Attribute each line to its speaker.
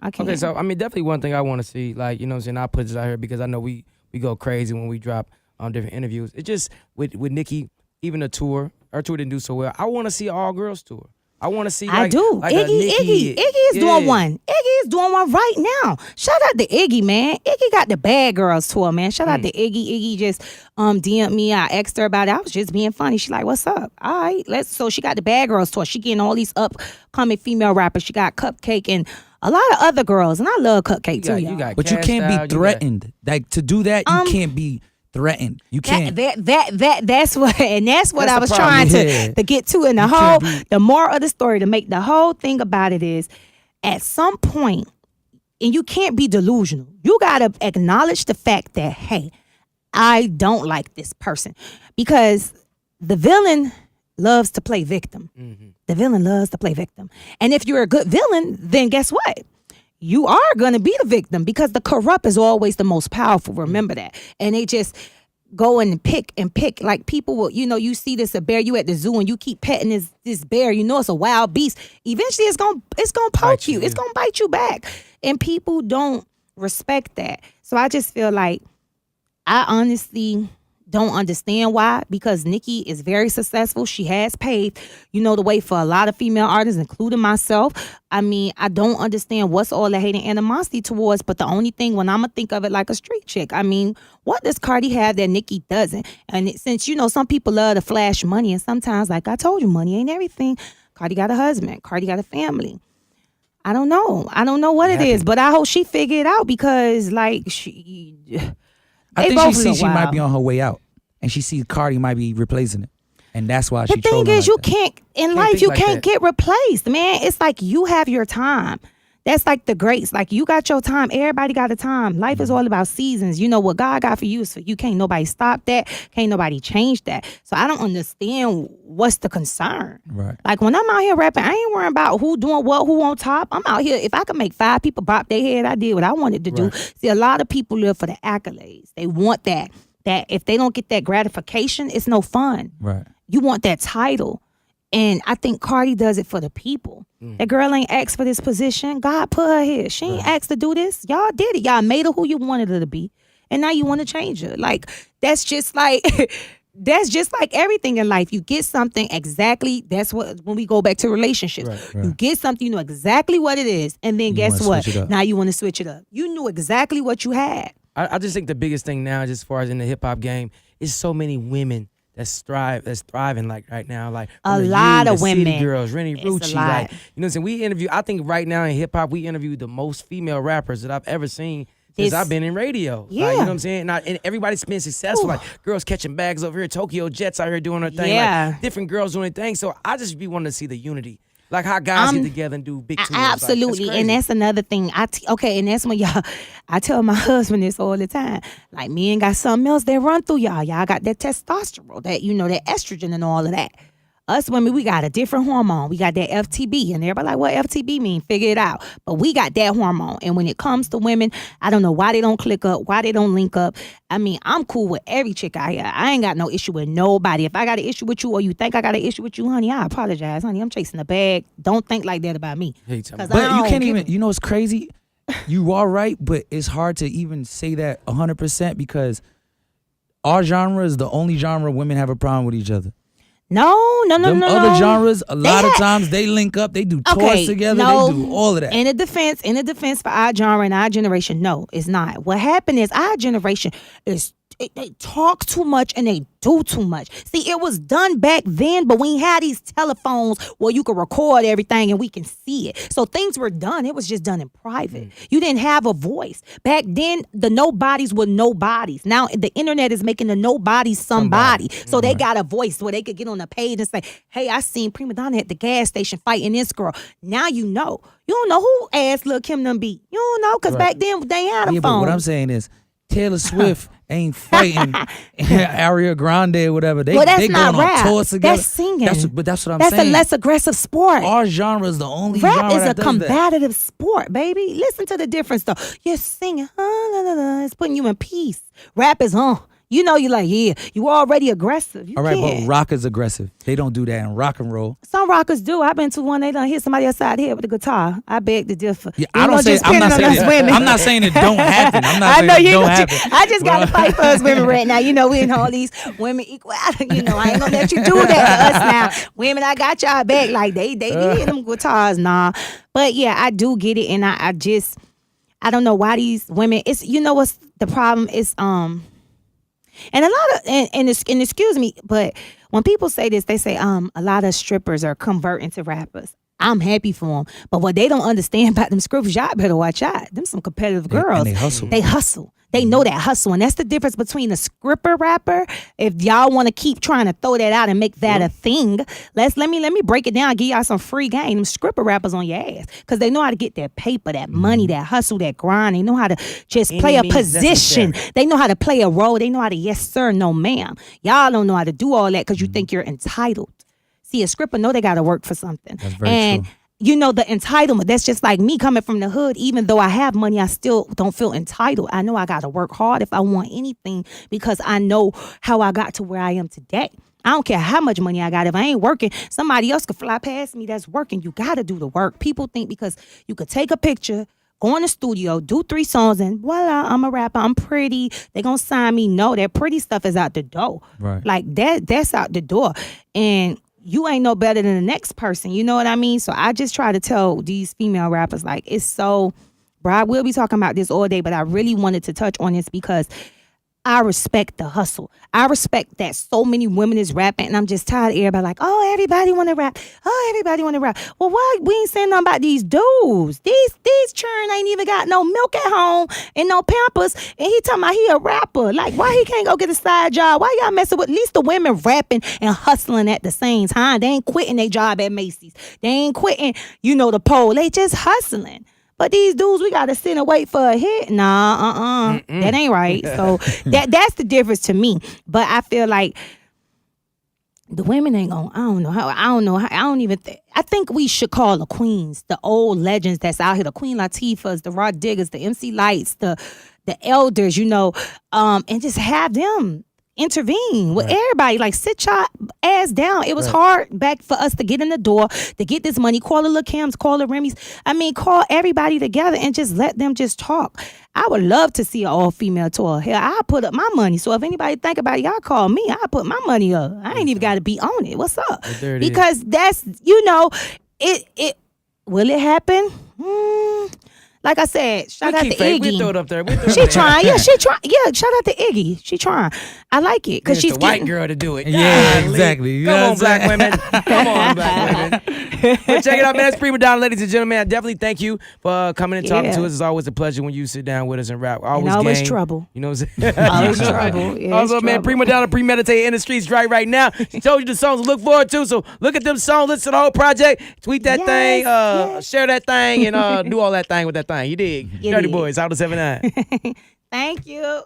Speaker 1: I can't.
Speaker 2: Okay, so I mean, definitely one thing I want to see, like, you know what I'm saying, I put this out here because I know we go crazy when we drop different interviews. It's just with Nicki, even a tour, her tour didn't do so well. I want to see an all girls tour. I want to see. Like,
Speaker 1: I do.
Speaker 2: like
Speaker 1: Iggy is doing one. Iggy is doing one right now. Shout out to Iggy, man. Iggy got the Bad Girls tour, man. Shout out to Iggy. Iggy just DM'd me. I asked her about it. I was just being funny. She like, what's up? All right, so she got the Bad Girls tour. She getting all these upcoming female rappers. She got Cupcake and a lot of other girls, and I love Cupcake too.
Speaker 3: But you can't be threatened. Like, to do that, you can't be threatened. You can't.
Speaker 1: That's what I was trying to get to in the moral of the story, to make the whole thing about it is, at some point, and you can't be delusional. You gotta acknowledge the fact that, hey, I don't like this person, because the villain loves to play victim. Mm-hmm. The villain loves to play victim, and if you're a good villain, then guess what? You are going to be the victim, because the corrupt is always the most powerful. Remember that. And they just go and pick. Like, people will, you see this a bear, you at the zoo and you keep petting this bear, it's a wild beast. Eventually it's going to poke you. It's going to bite you back. And people don't respect that. So I just feel like, I honestly don't understand why, because Nicki is very successful. She has paved, the way for a lot of female artists, including myself. I mean, I don't understand what's all the hate and animosity towards, but the only thing, when I'm going to think of it like a street chick, I mean, what does Cardi have that Nicki doesn't? And since, some people love to flash money, and sometimes, like I told you, money ain't everything. Cardi got a husband. Cardi got a family. I don't know what it is, but I hope she figure it out, because, like,
Speaker 3: I think she sees she might be on her way out, and she sees Cardi might be replacing it, and that's why she.
Speaker 1: The thing is, you can't in life. You can't
Speaker 2: get
Speaker 1: replaced, man. It's like you have your time. That's like the greats. Like, you got your time. Everybody got a time. Life is all about seasons. What God got for you is for you. Can't nobody stop that. Can't nobody change that. So I don't understand what's the concern.
Speaker 3: Right.
Speaker 1: Like, when I'm out here rapping, I ain't worrying about who doing what, who on top. I'm out here. If I could make 5 people bop their head, I did what I wanted to do. See, a lot of people live for the accolades. They want that. That if they don't get that gratification, it's no fun.
Speaker 3: Right.
Speaker 1: You want that title. And I think Cardi does it for the people. That girl ain't asked for this position. God put her here. She ain't asked to do this. Y'all did it. Y'all made her who you wanted her to be. And now you want to change her. Like, that's just like everything in life. You get something exactly. That's what, when we go back to relationships. Right. You get something, you know exactly what it is. And then guess what? Now you want to switch it up. You knew exactly what you had.
Speaker 2: I just think the biggest thing now, just as far as in the hip hop game, is so many women that's thriving like right now, like
Speaker 1: a lot of women,
Speaker 2: City Girls, Rennie Rucci, like, you know what I'm saying. We interview. I think right now in hip hop, we interview the most female rappers that I've ever seen since I've been in radio.
Speaker 1: Yeah,
Speaker 2: like, you know what I'm saying. And everybody's been successful. Ooh. Like, girls catching bags over here, Tokyo Jets out here doing their thing.
Speaker 1: Yeah,
Speaker 2: like, different girls doing their thing. So I just be wanting to see the unity. Like how guys get together and do big tours.
Speaker 1: Absolutely.
Speaker 2: Like,
Speaker 1: and that's another thing. And that's when I tell my husband this all the time. Like, men got something else that run through y'all. Y'all got that testosterone, that, that estrogen and all of that. Us women, we got a different hormone. We got that FTB. And everybody like, what FTB mean? Figure it out. But we got that hormone. And when it comes to women, I don't know why they don't click up, why they don't link up. I mean, I'm cool with every chick out here. I ain't got no issue with nobody. If I got an issue with you, or you think I got an issue with you, honey, I apologize, honey. I'm chasing the bag. Don't think like that about me.
Speaker 3: But you can't even, it's crazy. You are right, but it's hard to even say that 100% because our genre is the only genre women have a problem with each other.
Speaker 1: No.
Speaker 3: Other genres, a lot of times they link up, they do tours together, they do all of that.
Speaker 1: In the defense for our genre and our generation, no, it's not. What happened is our generation they talk too much and they do too much. See, it was done back then, but we had these telephones where you could record everything and we can see it. So things were done. It was just done in private. You didn't have a voice. Back then, the nobodies were nobodies. Now the internet is making the nobodies somebody. So they got a voice where they could get on a page and say, hey, I seen Premadonna at the gas station fighting this girl. Now you know. You don't know who ass Lil' Kim done beat. You don't know, because back then they had a phone.
Speaker 3: But what I'm saying is, Taylor Swift ain't fighting Ariana Grande or whatever. They going on tours together.
Speaker 1: That's singing.
Speaker 3: That's what I'm saying.
Speaker 1: That's a less aggressive sport.
Speaker 3: Our genre is the only
Speaker 1: rap
Speaker 3: genre
Speaker 1: is
Speaker 3: that
Speaker 1: a
Speaker 3: does
Speaker 1: combative
Speaker 3: that.
Speaker 1: sport, baby. Listen to the difference though. You're singing, it's putting you in peace. Rap is You know, you like, yeah, you already aggressive. You
Speaker 3: All right,
Speaker 1: can't.
Speaker 3: but rock is aggressive. They don't do that in rock and roll.
Speaker 1: Some rockers do. I've been to one, they done hit somebody upside the head with a guitar. I beg to differ.
Speaker 3: Yeah, I'm not saying I'm not saying it don't happen. I'm not saying it don't happen.
Speaker 1: I just got to fight for us women right now. You know, we in all these women equality. You know, I ain't gonna let you do that to us now. Women, I got y'all back. Like they hit them guitars, nah. But yeah, I do get it, and I don't know why these women. It's, you know what's the problem is and a lot of and excuse me, but when people say this, they say a lot of strippers are converting to rappers. I'm happy for them, but what they don't understand about them strippers, y'all better watch out. Them some competitive girls.
Speaker 3: And they hustle.
Speaker 1: They hustle. They know that hustle, and that's the difference between a stripper rapper. If y'all want to keep trying to throw that out and make that a thing, let me break it down. Give y'all some free game. Them stripper rappers on your ass, because they know how to get that paper, that money, that hustle, that grind. They know how to just play a position. They know how to play a role. They know how to yes sir, no ma'am. Y'all don't know how to do all that because you think you're entitled. See, a stripper know they got to work for something.
Speaker 3: That's very true.
Speaker 1: You know, the entitlement, that's just like me coming from the hood. Even though I have money, I still don't feel entitled. I know I got to work hard if I want anything, because I know how I got to where I am today. I don't care how much money I got. If I ain't working, somebody else could fly past me that's working. You got to do the work. People think because you could take a picture, go in the studio, do 3 songs, and voila, I'm a rapper, I'm pretty, they gonna sign me. No, that pretty stuff is out the door.
Speaker 3: Right.
Speaker 1: Like that's out the door. And you ain't no better than the next person. You know what I mean? So I just try to tell these female rappers, like, it's so, bro, I will be talking about this all day, but I really wanted to touch on this because I respect the hustle. I respect that so many women is rapping, and I'm just tired of everybody like, oh, everybody want to rap. Oh, everybody want to rap. Well, why we ain't saying nothing about these dudes? These churn ain't even got no milk at home and no Pampers, and he talking about he a rapper. Like, why he can't go get a side job? Why y'all messing with at least the women rapping and hustling at the same time? They ain't quitting their job at Macy's. They ain't quitting, the pole. They just hustling. But these dudes, we gotta sit and wait for a hit. Nah, that ain't right. So that's the difference to me. But I feel like the women ain't gonna. I think we should call the queens, the old legends that's out here, the Queen Latifahs, the Rod Diggers, the MC Lights, the elders, and just have them intervene with everybody. Like, sit your ass down. It was hard back for us to get in the door, to get this money. Call the Lil' Kims, call the Remy's. I mean, call everybody together and just let them just talk. I would love to see an all-female tour. Hell, I put up my money. So if anybody think about it, y'all call me. I put my money up. I ain't even got to be on it. What's up? Because that's, it will it happen? Like I said, shout out to Iggy.
Speaker 2: We throw it up there.
Speaker 1: She trying. Yeah, she trying. Yeah, shout out to Iggy. She trying. I like it because she's
Speaker 2: the white girl to do it.
Speaker 3: Yeah, exactly.
Speaker 2: Come on, black women. Come on, black women. But check it out, man. It's Premadonna, ladies and gentlemen. I definitely thank you for coming and talking to us. It's always a pleasure when you sit down with us and rap.
Speaker 1: Always trouble.
Speaker 2: You know what I'm saying?
Speaker 1: Always trouble. Yeah,
Speaker 2: also, man, Premadonna, premeditated in the streets right now. She told you the songs to look forward to. So look at them songs, listen to the whole project, tweet that thing, share that thing, and do all that thing with that thing. You dig? Durtty Boys, out of 79.
Speaker 1: Thank you.